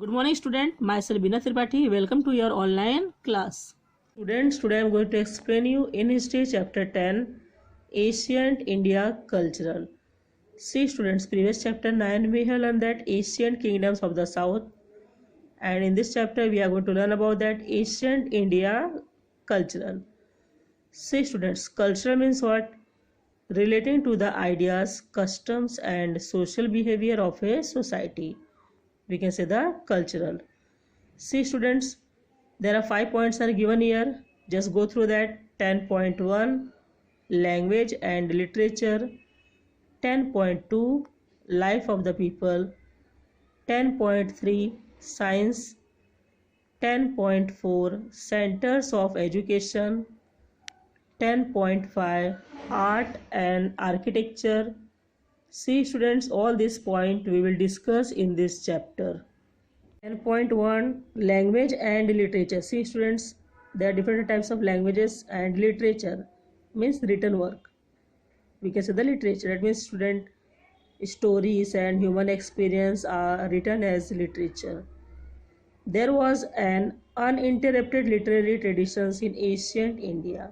Good morning student, myself Bina Tripathi. Welcome to your online class. Students, today I am going to explain you in history chapter 10, Ancient India Cultural. See students, previous chapter 9 we have learned that ancient kingdoms of the south, and in this chapter we are going to learn about that ancient India cultural. See students, cultural means what? Relating to the ideas, customs and social behavior of a society. We can say the cultural. See students, there are 5 points are given here. Just go through that. 10.1 language and literature, 10.2 life of the people, 10.3 science, 10.4 centers of education, 10.5 art and architecture. See students, all these points we will discuss in this chapter. 10.1 language and literature. See students, there are different types of languages, and literature means written work. We can say the literature, that means student stories and human experience are written as literature. There was an uninterrupted literary traditions in ancient India.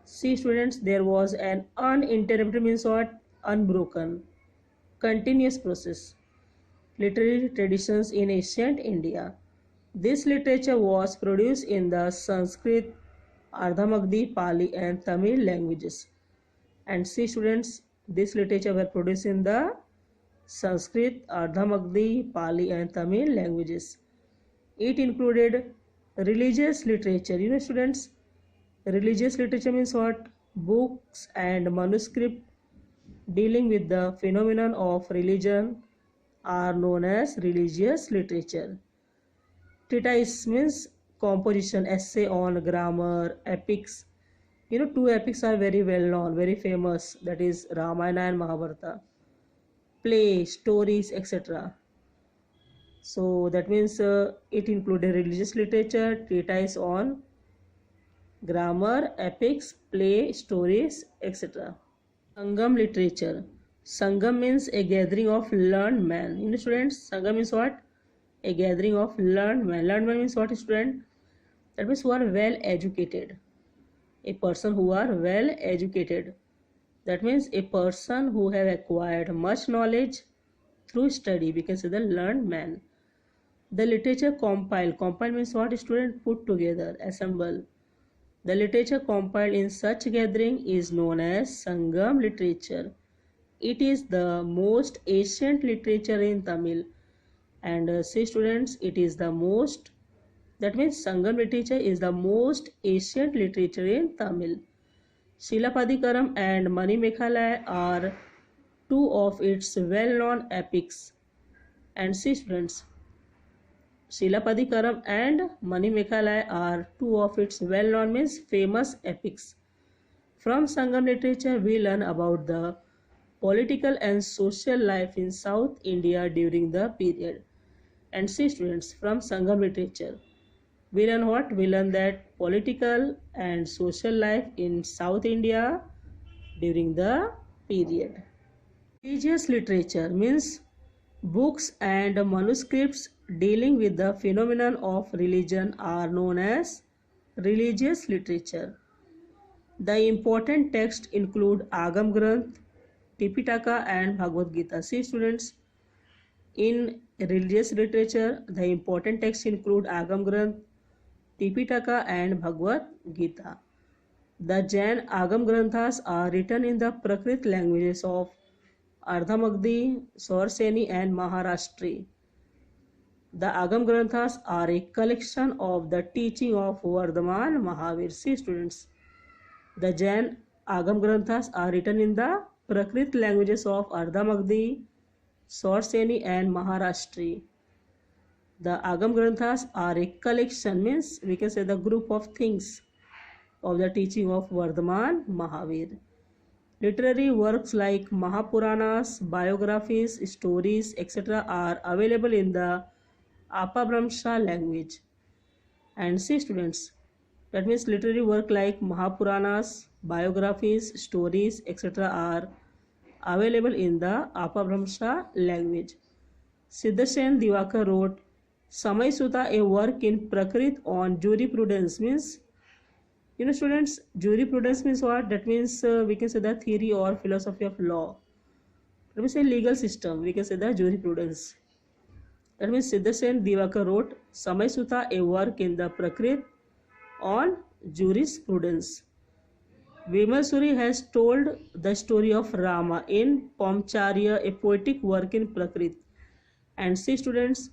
See students, there was an uninterrupted means what? Unbroken, continuous process literary traditions in ancient India. This literature was produced in the Sanskrit, Ardhamagdi, Pali and Tamil languages. And see students, this literature were produced in the Sanskrit, Ardhamagdi, Pali and Tamil languages. It included religious literature. You know students, religious literature means what? Books and manuscript dealing with the phenomenon of religion are known as religious literature. Treatise means composition, essay on grammar, epics. You know, two epics are very well known, very famous, that is Ramayana and Mahabharata. Play, stories, etc. So that means it included religious literature, treatise on grammar, epics, play, stories, etc. Sangam literature. Sangam means a gathering of learned men. You know students, Sangam means what? A gathering of learned men. Learned men means what student? That means who are well educated. A person who are well educated. That means a person who have acquired much knowledge through study. We can say the learned man. The literature compiled. Compiled means what student? Put together, assemble. The literature compiled in such gathering is known as Sangam literature. It is the most ancient literature in Tamil. And see students, it is the most, that means Sangam literature is the most ancient literature in Tamil. Silapadikaram and Manimekhalaya are two of its well-known epics. And see students, Silapadikaram and Manimekhalaya are two of its well-known means famous epics. From Sangam literature we learn about the political and social life in South India during the period. And see students, from Sangam literature we learn what? We learn that political and social life in South India during the period. Religious literature means books and manuscripts dealing with the phenomenon of religion are known as religious literature. The important texts include Agam Granth, Tipitaka and Bhagavad Gita. See students, in religious literature, the important texts include Agam Granth, Tipitaka and Bhagavad Gita. The Jain Agam Granthas are written in the Prakrit languages of Ardhamagdi, Saurseni and Maharashtri. The Agam Granthas are a collection of the teaching of Vardhaman Mahavir. See students, the Jain Agam Granthas are written in the Prakrit languages of Ardhamagdi, Saurseni and Maharashtri. The Agam Granthas are a collection, means we can say the group of things of the teaching of Vardhaman Mahavir. Literary works like Mahapuranas, biographies, stories, etc. are available in the Apabhramsha language. And see students, that means literary work like Mahapuranas, biographies, stories, etc. are available in the Apabhramsha language. Siddhasen Divakar wrote Samay Sutta, a work in Prakrit on jurisprudence, means, students, jurisprudence means what? That means we can say the theory or philosophy of law. Let me say legal system, we can say the jurisprudence. That means Siddhasen Divakar wrote Samay Sutta, a work in the Prakrit on jurisprudence. Vimal Suri has told the story of Rama in Pomcharya, a poetic work in Prakrit. And see students,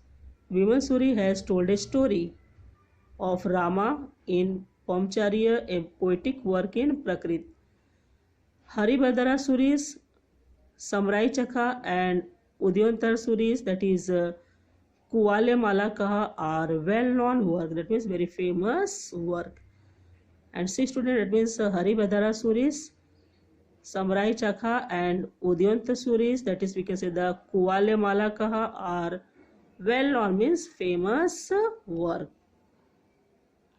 Vimal Suri has told a story of Rama in Pomcharya, a poetic work in Prakrit. Haribhadra Suris, Samrai Chakha and Udyantar Suris, that is Kuwale Mala Kaha, are well-known work. That means very famous work. And see student, that means Haribhadra Suris, Samrai Chakha and Udyanta Suris, that is we can say the Kuwale Mala Kaha, are well-known, means famous work.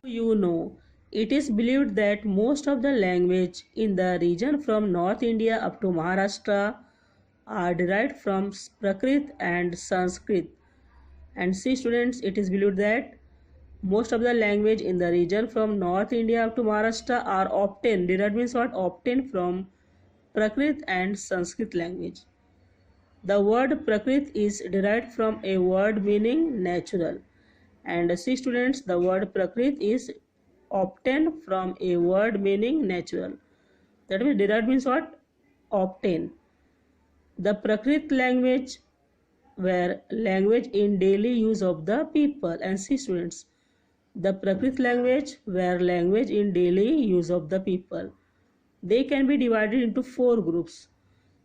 It is believed that most of the language in the region from North India up to Maharashtra are derived from Prakrit and Sanskrit. And see students, it is believed that most of the language in the region from North India up to Maharashtra are obtained, derived means what? Obtained from Prakrit and Sanskrit language. The word Prakrit is derived from a word meaning natural. And see students, the word Prakrit is obtained from a word meaning natural. That means derived means what? Obtained. The Prakrit language were language in daily use of the people. And see students, the Prakrit language were language in daily use of the people. They can be divided into 4 groups,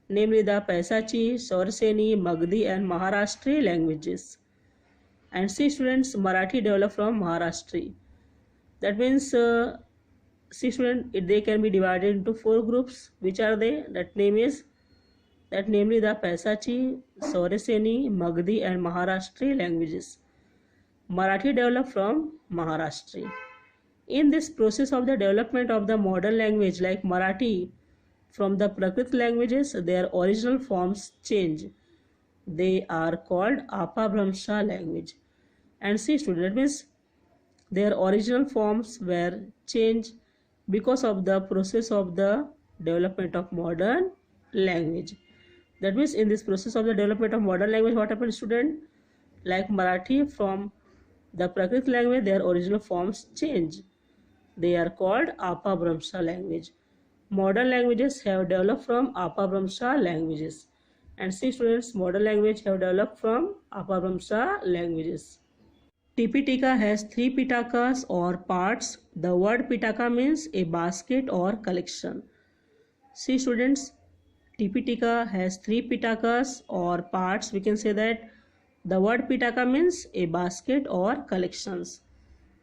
namely the Paisachi, Saurseni, Magdi and Maharashtri languages. And see students, Marathi developed from Maharashtri. That means see students, they can be divided into 4 groups. Which are they? Namely the Paisachi, Saurseni, Magdi and Maharashtri languages. Marathi developed from Maharashtri. In this process of the development of the modern language like Marathi from the Prakrit languages, their original forms change. They are called Apabhramsha language. And see students, that means their original forms were changed because of the process of the development of modern language. That means in this process of the development of modern language, what happened, student? Like Marathi from the Prakrit language, their original forms change. They are called Apabhramsha language. Modern languages have developed from Apabhramsha languages. And see students, modern language have developed from Apabhramsha languages. Tipitaka has 3 pitakas or parts. The word pitaka means a basket or collection. See students, Tipitaka has 3 pitakas or parts. We can say that the word pitaka means a basket or collections.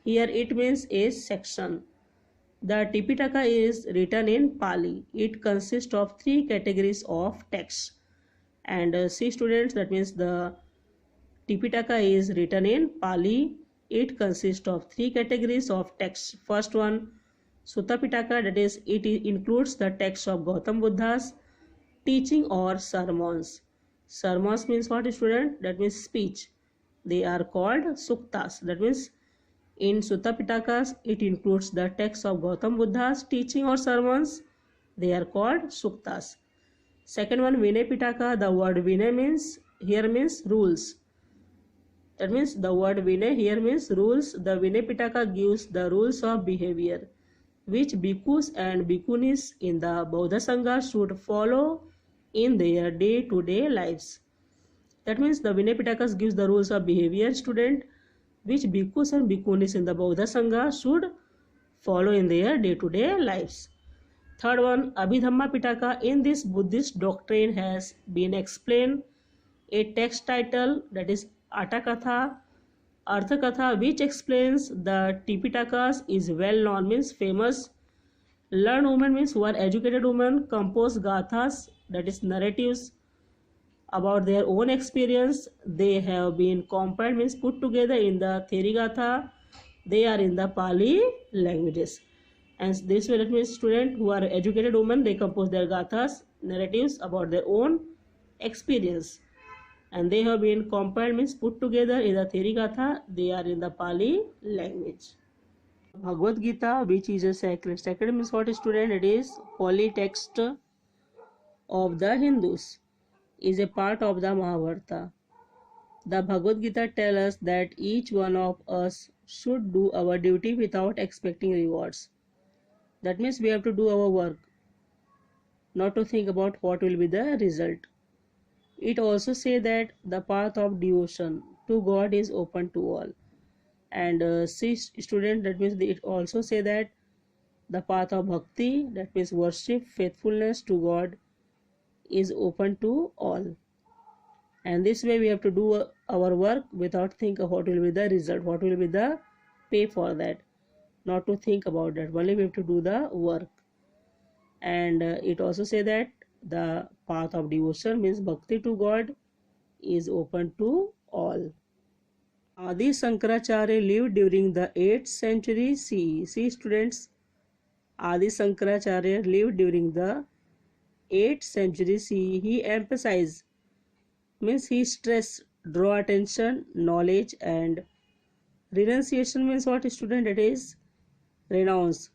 Here it means a section. The Tipitaka is written in Pali. It consists of 3 categories of text. And see students, that means the Tipitaka is written in Pali. It consists of 3 categories of text. First one, Sutta Pitaka, that is it includes the text of Gautam Buddha's teaching or sermons. Sermons means what, student? That means speech. They are called suktas. That means in Sutta Pitakas, it includes the text of Gautam Buddha's teaching or sermons. They are called suktas. Second one, Vinay Pitaka. The word Vinay means rules. That means the word Vinay here means rules. The Vinay Pitaka gives the rules of behavior which bhikkhus and bhikkhunis in the Bauddha Sangha should follow in their day-to-day lives. That means the Vinay Pitakas gives the rules of behavior, student, which bhikkhus and bhikkhunis in the Bauddha Sangha should follow in their day-to-day lives. Third one, Abhidhamma Pitaka. In this Buddhist doctrine has been explained a text title, that is Atakatha, Arthakatha, which explains the Tipitakas, is well known, means famous. Learned women means who are educated women compose gathas, that is narratives about their own experience. They have been compiled, means put together in the Therigatha. They are in the Pali languages. And this way, that means students who are educated women, they compose their gathas, narratives about their own experience. and they have been compiled means put together in the Therigatha. They are in the Pali language. Bhagavad Gita, which is a sacred means what, student? It is holy text of the Hindus, is a part of the Mahabharata. The Bhagavad Gita tells us that each one of us should do our duty without expecting rewards. That means we have to do our work, not to think about what will be the result. It also says that the path of devotion to God is open to all. And see, student, that means it also say that the path of bhakti, that means worship, faithfulness to God, is open to all. And this way we have to do our work without think of what will be the result, what will be the pay for that, not to think about that, only we have to do the work. And it also say that the path of devotion means bhakti to God is open to all. Adi Shankaracharya lived during the 8th century CE. See, students, Adi Shankaracharya lived during the 8th century CE. He emphasized, means he stressed, draw attention, knowledge, and renunciation means what, student? It is renounce,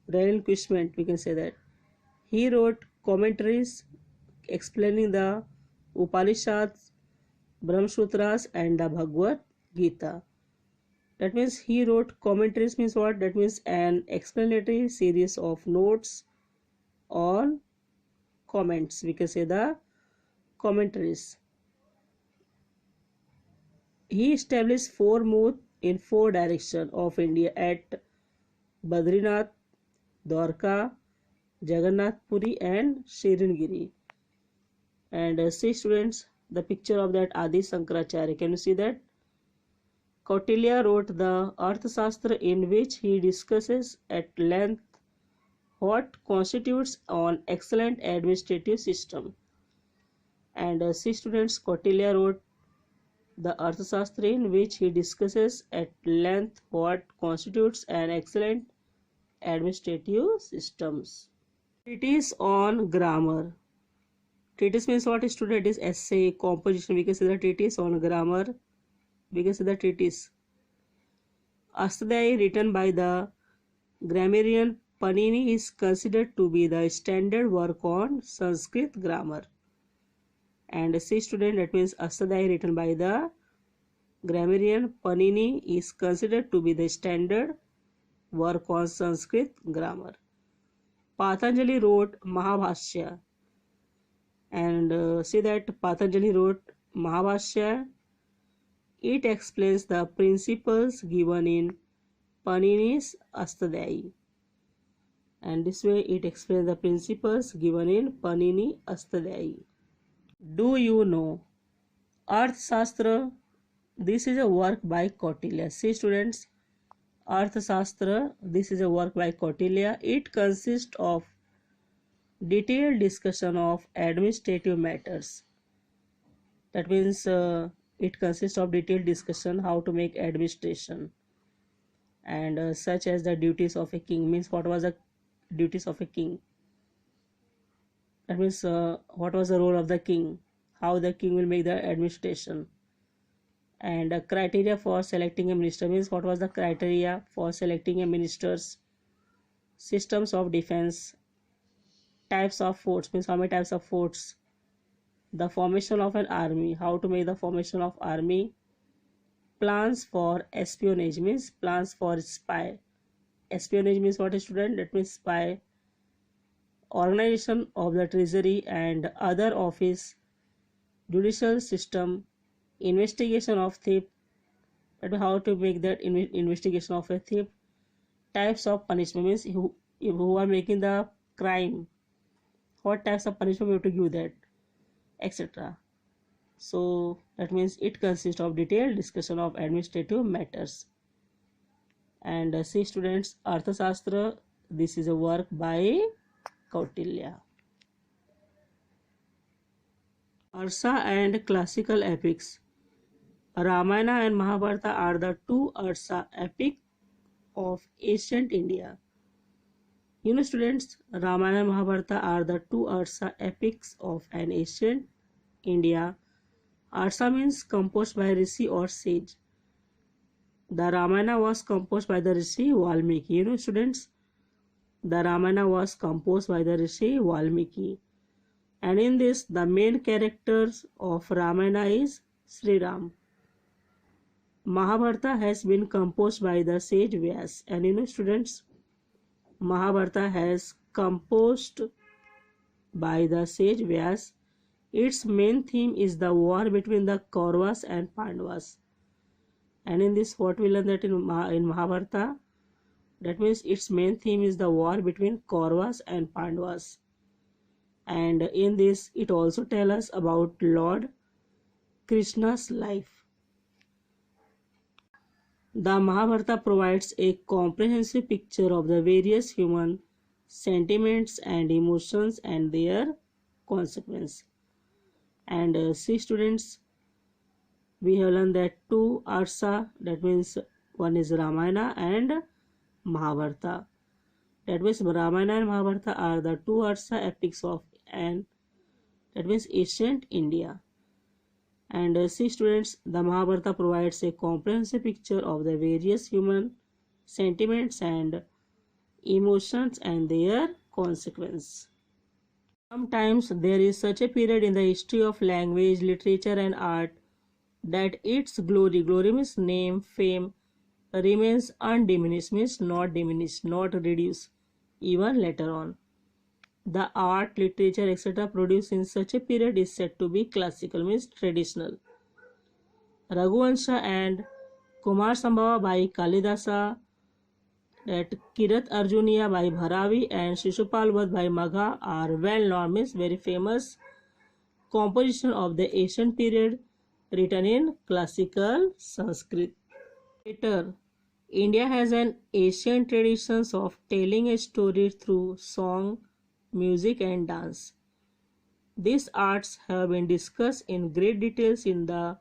relinquishment, we can say that. He wrote commentaries explaining the Upanishads, Brahmasutras, and the Bhagavad Gita. That means he wrote commentaries means what? That means an explanatory series of notes on comments, we can say the commentaries. He established 4 moods in 4 directions of India at Badrinath, Dwarka, Jagannath Puri, and Srirangiri. And see, students, the picture of that Adi Shankaracharya. Can you see that? Kautilya wrote the Arthashastra, in which he discusses at length what constitutes an excellent administrative system. And see, students, Kautilya wrote the Arthashastra, in which he discusses at length what constitutes an excellent administrative systems. Treatise on grammar. Treatise means what, student? Is essay, composition. We can say the treatise on grammar. We can say the treatise. Astadhyayi, written by the grammarian Panini, is considered to be the standard work on Sanskrit grammar. And see, student, that means Astadhyayi, written by the grammarian Panini, is considered to be the standard work on Sanskrit grammar. Patanjali wrote Mahabhashya. And see that Patanjali wrote Mahabhashya. It explains the principles given in Panini's Astadhyayi. And this way it explains the principles given in Panini Astadhyayi. Do you know Arthashastra? This is a work by Kautilya. See, students, Arthashastra, this is a work by Kautilya. It consists of detailed discussion of administrative matters. That means it consists of detailed discussion how to make administration, and such as the duties of a king. Means what was the duties of a king? That means what was the role of the king, how the king will make the administration, and criteria for selecting a minister. Means what was the criteria for selecting a minister's, systems of defense, types of forts, means how many types of forts, the formation of an army, how to make the formation of army, plans for espionage, means plans for spy. Espionage means what, student? That means spy. Organization of the treasury and other office, judicial system, investigation of theft, that means how to make that investigation of a theft, types of punishment, means who are making the crime, what types of punishment we have to give that, etc. So that means it consists of detailed discussion of administrative matters. And see, students, Arthashastra, this is a work by Kautilya. Arsa and classical epics. Ramayana and Mahabharata are the 2 Arsa epics of ancient India. You know, students, Ramayana and Mahabharata are the 2 Arsa epics of an ancient India. Arsa means composed by Rishi or sage. The Ramayana was composed by the Rishi Valmiki. You know, students, the Ramayana was composed by the Rishi Valmiki. And in this, the main characters of Ramayana is Sri Ram. Mahabharata has been composed by the sage Vyas. And you know, students, Mahabharata has composed by the sage Vyas. Its main theme is the war between the Kauravas and Pandavas. And in this, what we learn that in Mahabharata, that means its main theme is the war between Kauravas and Pandavas. And in this, it also tells us about Lord Krishna's life. The Mahabharata provides a comprehensive picture of the various human sentiments and emotions and their consequence. And see, students, we have learned that two Arsa, that means one is Ramayana and Mahabharata. That means Ramayana and Mahabharata are the two Arsa epics of that means ancient India. And see, students, the Mahabharata provides a comprehensive picture of the various human sentiments and emotions and their consequence. Sometimes there is such a period in the history of language, literature and art that its glory means name, fame, remains undiminished, means not diminished, not reduced, even later on. The art, literature, etc. produced in such a period is said to be classical, means traditional. Raghuvansha and Kumar Sambhava by Kalidasa, that Kirat Arjuniya by Bharavi and Shishupal Vad by Magha are well known, means very famous composition of the ancient period written in classical Sanskrit. Later, India has an ancient traditions of telling a story through song, music and dance. These arts have been discussed in great details in the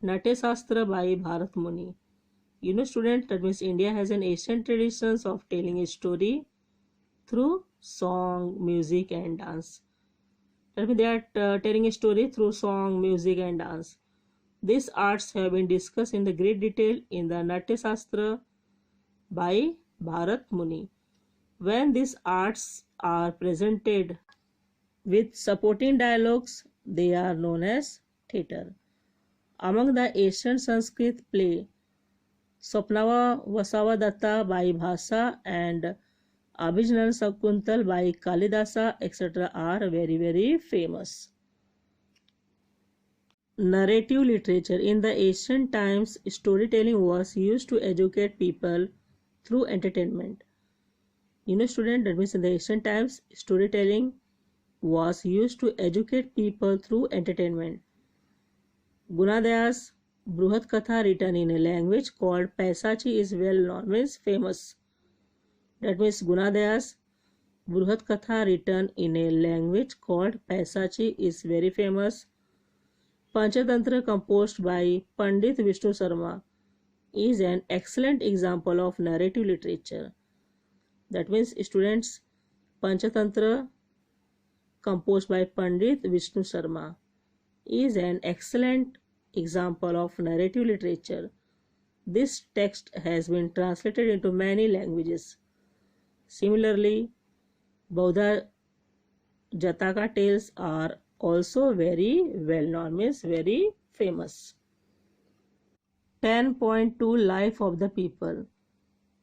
Natya Shastra by Bharat Muni. You know, students, that means India has an ancient traditions of telling a story through song, music and dance. That means they are telling a story through song, music and dance. These arts have been discussed in the great detail in the Natya Shastra by Bharat Muni. When these arts are presented with supporting dialogues, they are known as theatre. Among the ancient Sanskrit play, Swapnava Vasavadatta by Bhasa and Abhijnan Sakuntal by Kalidasa, etc. are very famous. Narrative literature. In the ancient times, storytelling was used to educate people through entertainment. You know, student, that means in the ancient times, storytelling was used to educate people through entertainment. Gunadaya's Bruhat Katha, written in a language called Paisachi, is well known, means famous. That means Gunadaya's Bruhat Katha, written in a language called Paisachi, is very famous. Panchatantra, composed by Pandit Vishnu Sarma, is an excellent example of narrative literature. That means, students, Panchatantra, composed by Pandit Vishnu Sarma, is an excellent example of narrative literature. This text has been translated into many languages. Similarly, Bauddha Jataka tales are also very well known, means very famous. 10.2 Life of the people.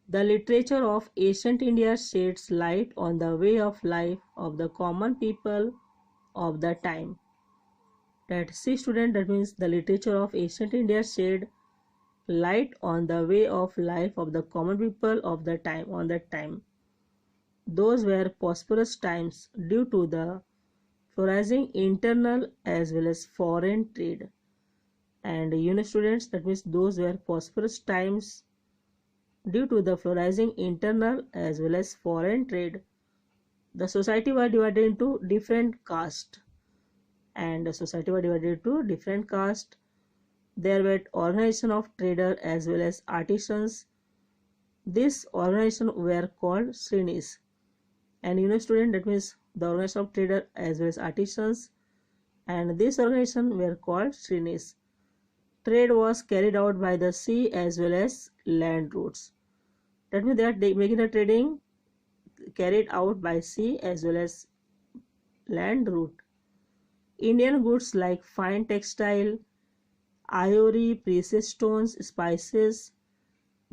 The literature of ancient India sheds light on the way of life of the common people of the time. That see, student, that means the literature of ancient India shed light on the way of life of the common people of the time on that time. Those were prosperous times due to the flourishing internal as well as foreign trade. And you know, students, that means those were prosperous times due to the flourishing internal as well as foreign trade. The society was divided into different castes, and the society was divided into different castes. There were organization of traders as well as artisans. This organization were called Srenis. And you know, student, that means the organization of traders as well as artisans, and this organization were called Shrinis. Trade was carried out by the sea as well as land routes. That means they are making the trading carried out by sea as well as land route. Indian goods like fine textile, ivory, precious stones, spices,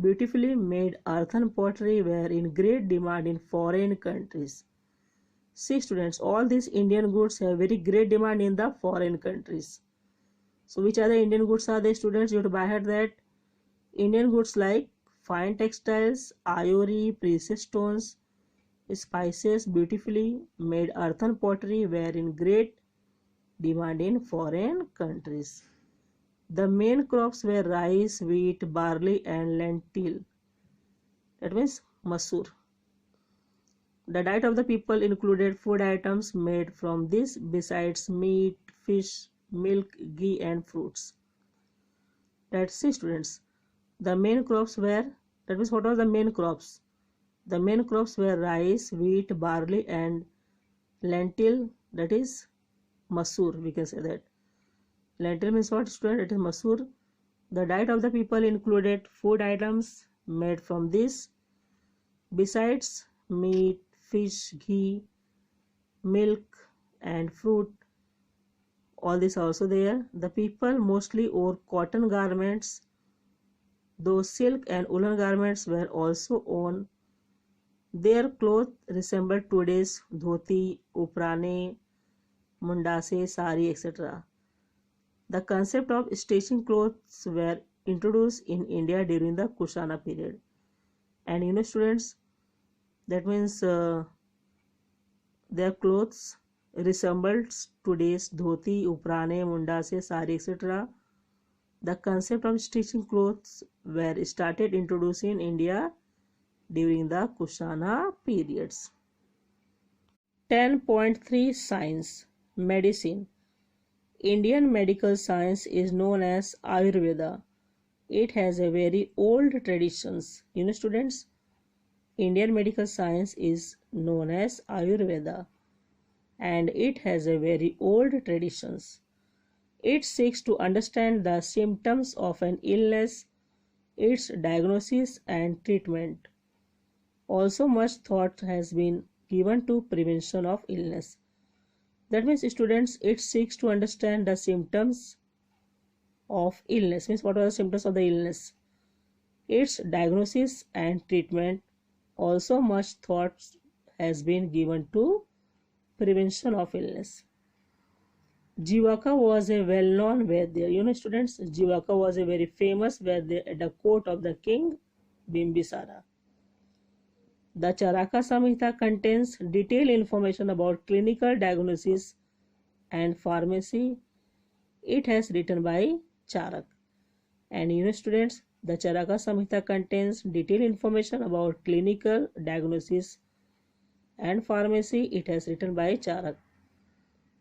beautifully made earthen pottery were in great demand in foreign countries. See students, all these Indian goods have very great demand in the foreign countries. So which other Indian goods are they students? You have to buy head that Indian goods like fine textiles, ivory, precious stones, spices, beautifully made earthen pottery were in great demand in foreign countries. The main crops were rice, wheat, barley and lentil. That means masoor. The diet of the people included food items made from this besides meat, fish, milk, ghee and fruits. Let's see students. The main crops were, that means what are the main crops? The main crops were rice, wheat, barley and lentil, that is masoor, we can say that. Lentil means what student? It is masoor. The diet of the people included food items made from this besides meat, fish, ghee, milk and fruit. All this also there. The people mostly wore cotton garments, though silk and woolen garments were also worn. Their clothes resembled today's dhoti, uprane, mundase, sari, etc. The concept of stitching clothes were introduced in India during the Kushana period. And you know students, that means their clothes resembled today's dhoti, uprane, mundase, sari, etc. The concept of stitching clothes were started introduced in India during the Kushana periods. 10.3 Science Medicine. Indian medical science is known as Ayurveda. It has a very old traditions. You know students, Indian medical science is known as Ayurveda and it has a very old traditions. It seeks to understand the symptoms of an illness, its diagnosis and treatment. Also much thought has been given to prevention of illness. That means students, it seeks to understand the symptoms of illness. Means what are the symptoms of the illness? Its diagnosis and treatment. Also much thought has been given to prevention of illness. Jivaka was a well-known Vaidya. You know students, Jivaka was a very famous Vaidya at the court of the king Bimbisara. The Charaka Samhita contains detailed information about clinical diagnosis and pharmacy. It has written by Charak. And you know students, the Charaka Samhita contains detailed information about clinical diagnosis and pharmacy. It has written by Charak.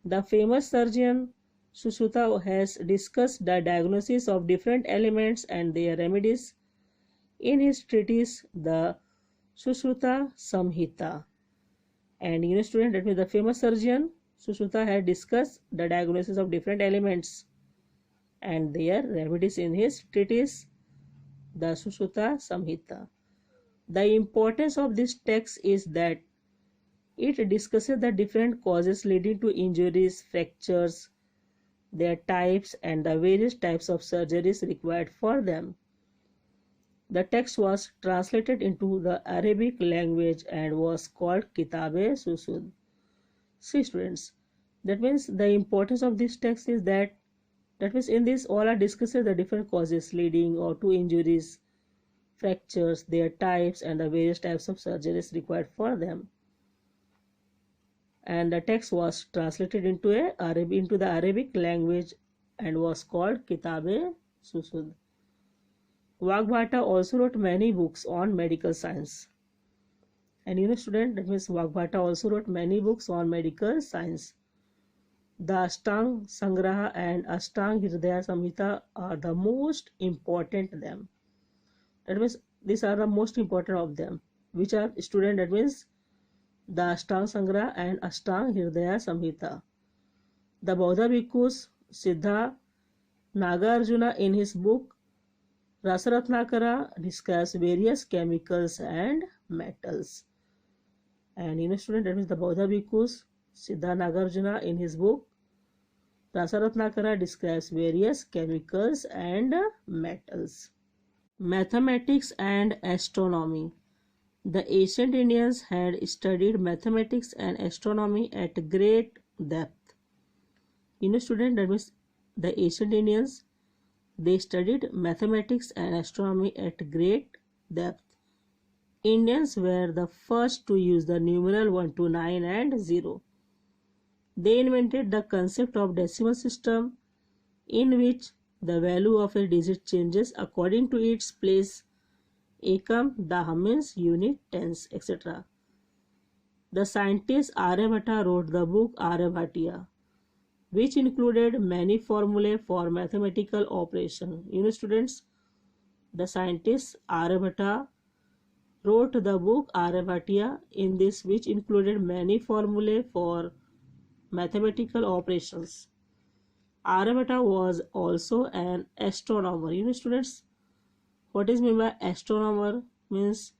The famous surgeon Sushruta has discussed the diagnosis of different elements and their remedies in his treatise, the Sushruta Samhita. And you know student, that means the famous surgeon Sushruta had discussed the diagnosis of different elements and their remedies in his treatise, the Sushruta Samhita. The importance of this text is that it discusses the different causes leading to injuries, fractures, their types and the various types of surgeries required for them. The text was translated into the Arabic language and was called Kitab-e-Susud. See students, that means the importance of this text is that means in this all are discussing the different causes leading or to injuries, fractures, their types and the various types of surgeries required for them. And the text was translated into the Arabic language and was called Kitab-e-Susud. Vagbhata also wrote many books on medical science. And you know student, that means Vagbhata also wrote many books on medical science. The Ashtang Sangraha and Ashtang Hridaya Samhita are the most important them. That means these are the most important of them. Which are student, that means the Ashtang Sangraha and Ashtang Hridaya Samhita. The Bauddha bhikkhus Siddha Nagarjuna in his book Rasaratnakara discuss various chemicals and metals. And student, that means the Bauddha bhikkhus Siddha Nagarjuna in his book Rasaratnakara describes various chemicals and metals. Mathematics and astronomy. The ancient Indians had studied mathematics and astronomy at great depth. Student, that means the ancient Indians, they studied mathematics and astronomy at great depth. Indians were the first to use the numeral 1 to 9 and 0. They invented the concept of decimal system in which the value of a digit changes according to its place, ekam, daha means unit, tens, etc. The scientist Aryabhatta wrote the book Aryabhatiya, which included many formulae for mathematical operation. Students, the scientist Aryabhatta wrote the book Aryabhatiya, in this which included many formulae for mathematical operations. Aryabhatta was also an astronomer. Students, what is meant by astronomer? Means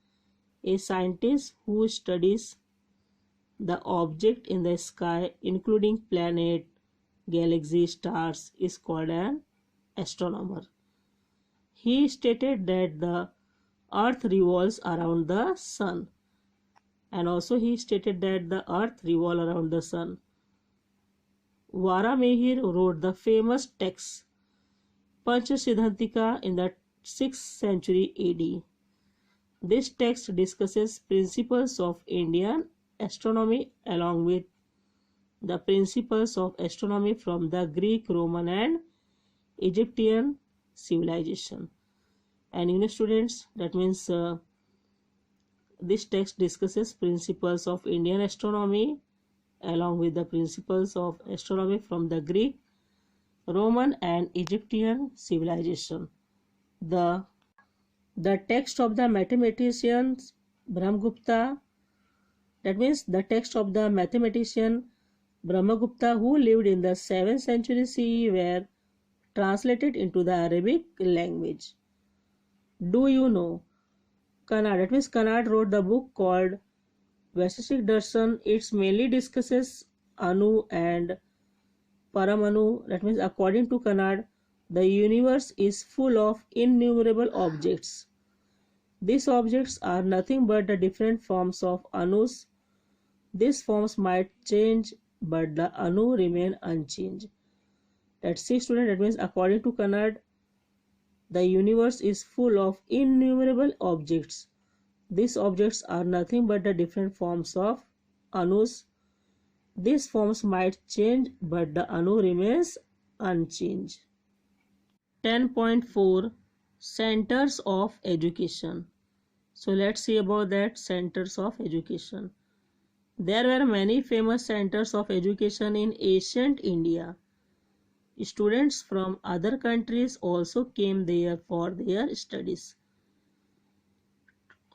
a scientist who studies the object in the sky, including planet, galaxy, stars, is called an astronomer. He stated that the earth revolves around the sun, and also he stated that the earth revolves around the sun. Varamihir wrote the famous text Panchasiddhantika in the 6th century AD. This text discusses principles of Indian astronomy along with the principles of astronomy from the Greek, Roman and Egyptian civilization. And students, that means this text discusses principles of Indian astronomy along with the principles of astronomy from the Greek, Roman and Egyptian civilization. The text of the mathematician Brahmagupta, that means the text of the mathematician Brahmagupta, who lived in the 7th century CE, were translated into the Arabic language. Do you know Kanad? That means Kanad wrote the book called Vaisheshik Darshan. It mainly discusses Anu and Paramanu. That means according to Kanad, the universe is full of innumerable objects. These objects are nothing but the different forms of Anus. These forms might change, but the Anu remain unchanged. That's it, student. That means according to Kanad, the universe is full of innumerable objects. These objects are nothing but the different forms of Anus. These forms might change, but the Anu remains unchanged. 10.4 Centers of Education. So let's see about that centers of education. There were many famous centers of education in ancient India. Students from other countries also came there for their studies.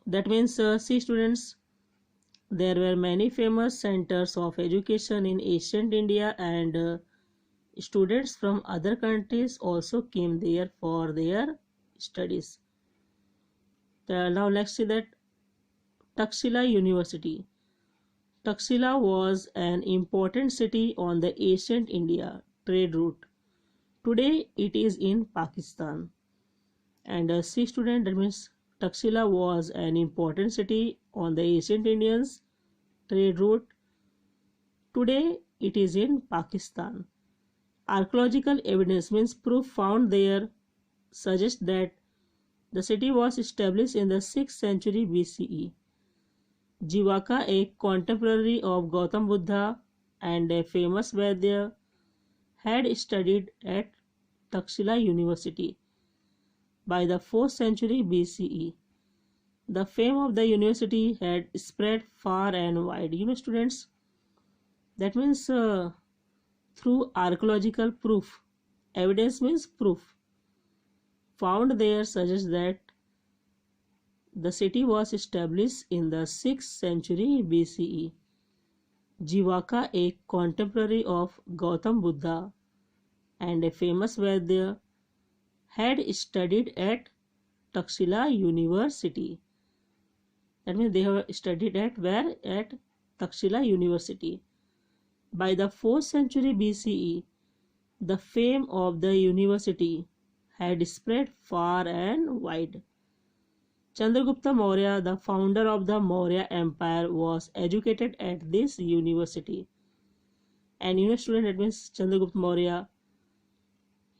That means, see students, there were many famous centers of education in ancient India, and students from other countries also came there for their studies. Now let's see that Taxila University. Taxila was an important city on the ancient India trade route. Today it is in Pakistan. And see student, that means Taxila was an important city on the ancient Indians trade route. Today it is in Pakistan. Archaeological evidence, means proof found there, suggests that the city was established in the 6th century BCE. Jivaka, a contemporary of Gautam Buddha and a famous Vaidya, had studied at Taxila University by the 4th century BCE. The fame of the university had spread far and wide. Students, that means through archaeological proof. Evidence means proof. Found there suggests that the city was established in the 6th century BCE. Jivaka, a contemporary of Gautam Buddha and a famous Vaidya, had studied at Takshila University. That means they have studied at where? At Takshila University. By the 4th century BCE, the fame of the university had spread far and wide. Chandragupta Maurya, the founder of the Maurya Empire, was educated at this university. And student, that means Chandragupta Maurya,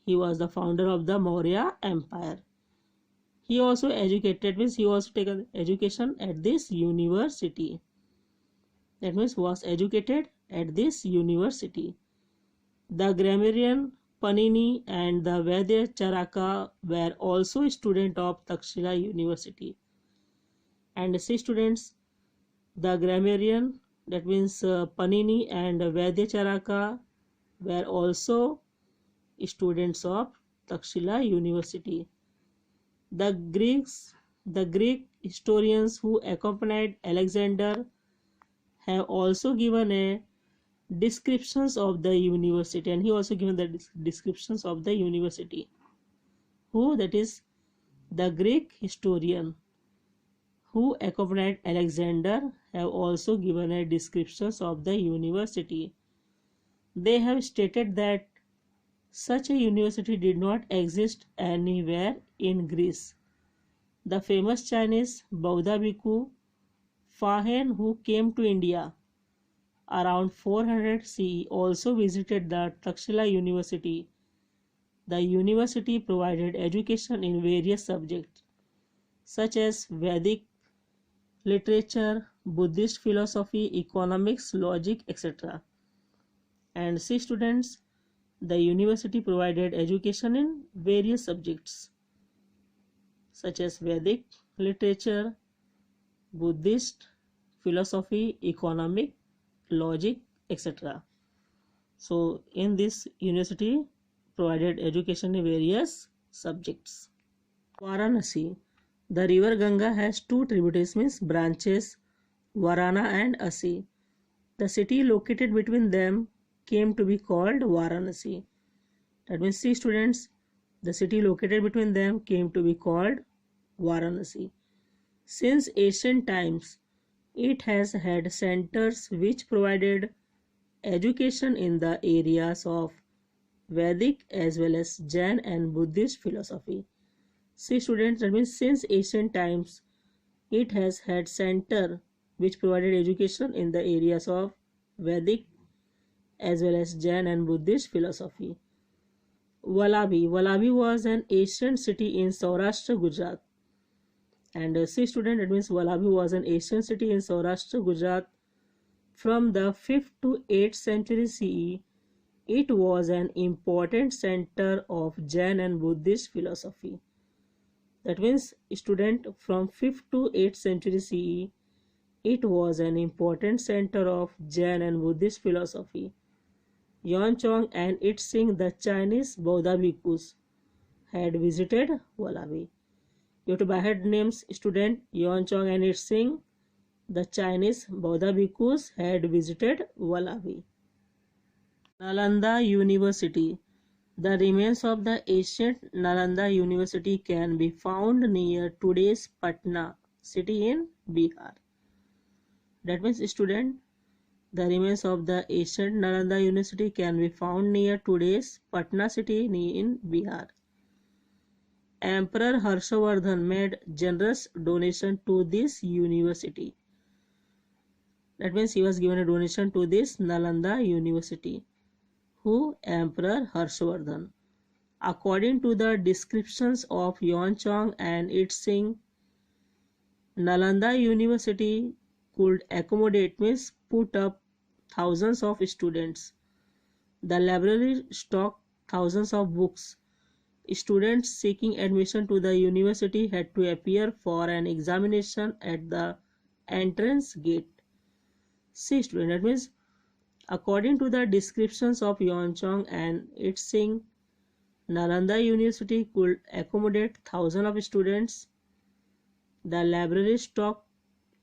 he was the founder of the Maurya Empire. He also educated, means he also taken education at this university. That means was educated at this university. The grammarian Panini and the Vaidya Charaka were also students of Takshila University. And see students, the grammarian, that means Panini and Vaidya Charaka were also students of Takshila University. The Greek historians who accompanied Alexander have also given a descriptions of the university, and he also given the descriptions of the university. Who? That is the Greek historian who accompanied Alexander have also given a descriptions of the university. They have stated that such a university did not exist anywhere in Greece. The famous Chinese Bauddha Bhikkhu Fahen, who came to India around 400 CE, also visited the Takshila University. The university provided education in various subjects such as Vedic literature, Buddhist philosophy, economics, logic, etc. And see students, the university provided education in various subjects such as Vedic literature, Buddhist philosophy, economic, logic, etc. So in this university provided education in various subjects. Varanasi, the river Ganga has two tributaries, means branches, Varana and Asi. The city located between them came to be called Varanasi. That means, see students, the city located between them came to be called Varanasi. Since ancient times, it has had centers which provided education in the areas of Vedic as well as Jain and Buddhist philosophy. See students, that means since ancient times, it has had center which provided education in the areas of Vedic as well as Jain and Buddhist philosophy. Vallabhi was an ancient city in Saurashtra, Gujarat. And see student, that means Vallabhi was an ancient city in Saurashtra, Gujarat. From the 5th to 8th century CE, it was an important center of Jain and Buddhist philosophy. That means student, from 5th to 8th century CE, it was an important center of Jain and Buddhist philosophy. Yuanchong and Itzing, the Chinese Bauddha Bhikkhus, had visited Vallabhi. You have to by head names student, Yuanchong and Itzing, the Chinese Bauddha Bhikkhus had visited Vallabhi. Nalanda University. The remains of the ancient Nalanda University can be found near today's Patna city in Bihar. That means student, the remains of the ancient Nalanda University can be found near today's Patna city in Bihar. Emperor Harshavardhan made generous donation to this university. That means he was given a donation to this Nalanda University. Who? Emperor Harshavardhan. According to the descriptions of Yuanchong and Itzing, Nalanda University could accommodate, means put up thousands of students. The library stocked thousands of books. Students seeking admission to the university had to appear for an examination at the entrance gate. See student, that means according to the descriptions of Yuanchong and Itzing, Nalanda University could accommodate thousands of students. The library stocked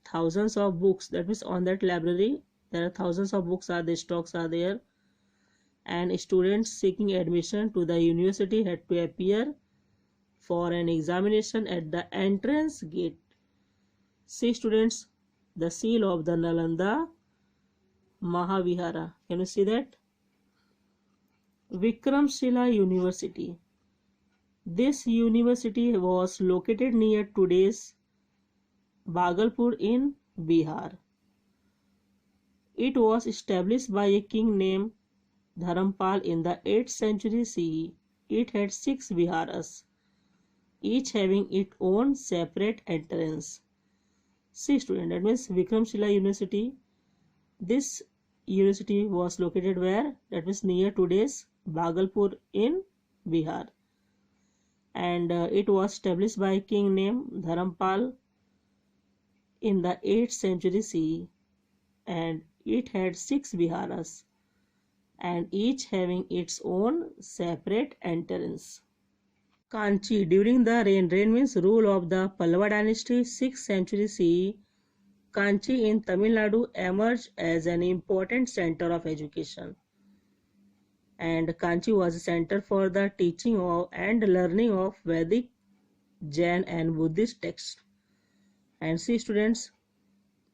thousands of books. That means on that library, There are thousands of books are there, stocks are there, and students seeking admission to the university had to appear for an examination at the entrance gate. See students, the seal of the Nalanda Mahavihara. Can you see that? Vikramshila University. This university was located near today's Bhagalpur in Bihar. It was established by a king named Dharampal in the 8th century CE. It had 6 viharas, each having its own separate entrance. See student, that means Vikramshila University. This university was located where? That means near today's Bhagalpur in Bihar. And it was established by a king named Dharampal in the 8th century CE. And it had 6 viharas, and each having its own separate entrance. Kanchi. During the reign means rule of the Pallava dynasty, 6th century CE, Kanchi in Tamil Nadu emerged as an important center of education. And Kanchi was a center for the teaching of and learning of Vedic, Jain and Buddhist texts. And see students,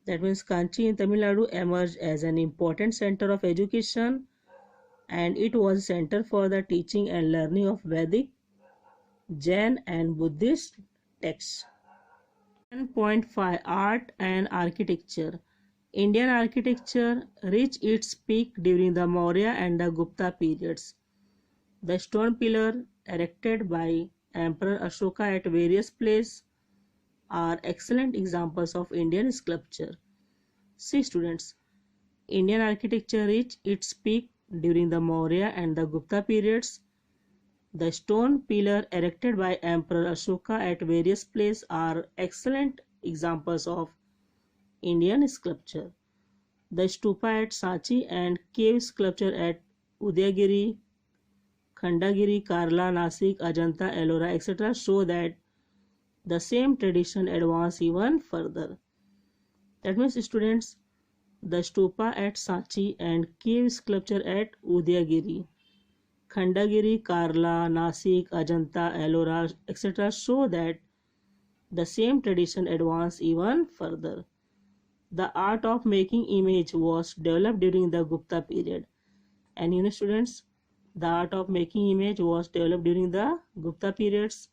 that means Kanchi in Tamil Nadu emerged as an important center of education, and it was a center for the teaching and learning of Vedic, Jain and Buddhist texts. 10.5 Art and Architecture. Indian architecture reached its peak during the Maurya and the Gupta periods. The stone pillar erected by Emperor Ashoka at various places are excellent examples of Indian sculpture. See students, Indian architecture reached its peak during the Maurya and the Gupta periods. The stone pillar erected by Emperor Ashoka at various places are excellent examples of Indian sculpture. The stupa at Sanchi and cave sculpture at Udayagiri, Khandagiri, Karla, Nasik, Ajanta, Ellora, etc. show that the same tradition advanced even further. That means students, the stupa at Sanchi and cave sculpture at Udayagiri, Khandagiri, Karla, Nasik, Ajanta, Ellora, etc. show that the same tradition advanced even further. The art of making image was developed during the Gupta period. And students, the art of making image was developed during the Gupta periods.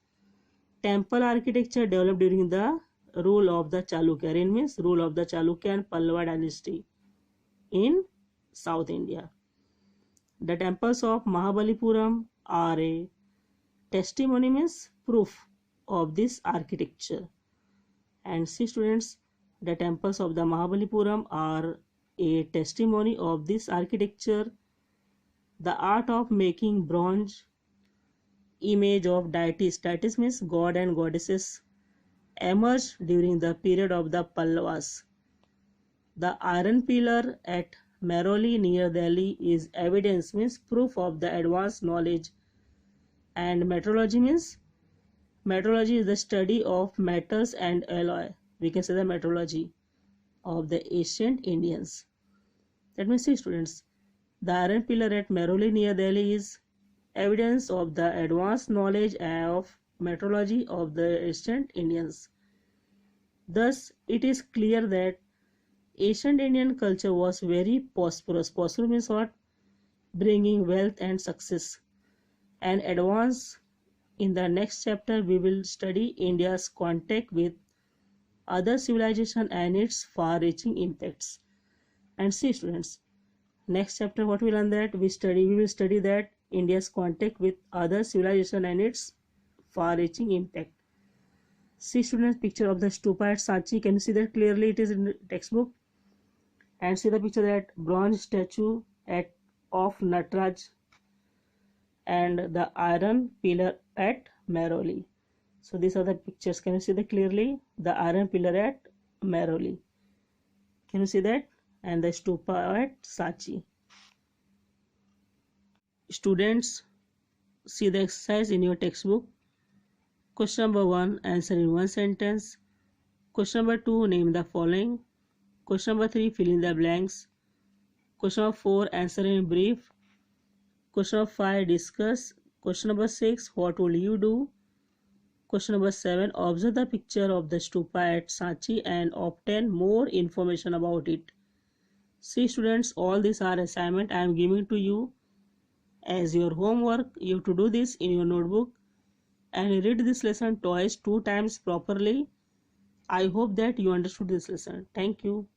Temple architecture developed during the rule of the Chalukya. Reign means rule of the Chalukya and Pallava dynasty in South India. The temples of Mahabalipuram are a testimony, means proof of this architecture. And see students, the temples of the Mahabalipuram are a testimony of this architecture. The art of making bronze image of deities, deities means god and goddesses, emerged during the period of the Pallavas. The iron pillar at Mehrauli near Delhi is evidence, means proof of the advanced knowledge. And metrology means, metrology is the study of metals and alloy. We can say the metrology of the ancient Indians. Let me see students, the iron pillar at Mehrauli near Delhi is evidence of the advanced knowledge of metrology of the ancient Indians. Thus, it is clear that ancient Indian culture was very prosperous. Prosperous means what? Bringing wealth and success and advance. In the next chapter, we will study India's contact with other civilization and its far-reaching impacts. And see students, next chapter what we learn that we will study that India's contact with other civilization and its far-reaching impact. See students, picture of the stupa at Sanchi. Can you see that clearly? It is in the textbook. And see the picture that bronze statue of Nataraj and the iron pillar at Mehrauli. So these are the pictures. Can you see that clearly? The iron pillar at Mehrauli. Can you see that? And the stupa at Sanchi. Students, see the exercise in your textbook. Question number 1, answer in one sentence. Question number 2, name the following. Question number 3, fill in the blanks. Question number 4, answer in brief. Question number 5, discuss. Question number 6, what will you do? Question number 7, observe the picture of the stupa at Sanchi and obtain more information about it. See students, all these are assignment I am giving to you as your homework. You have to do this in your notebook and read this lesson twice, 2 times properly. I hope that you understood this lesson. Thank you.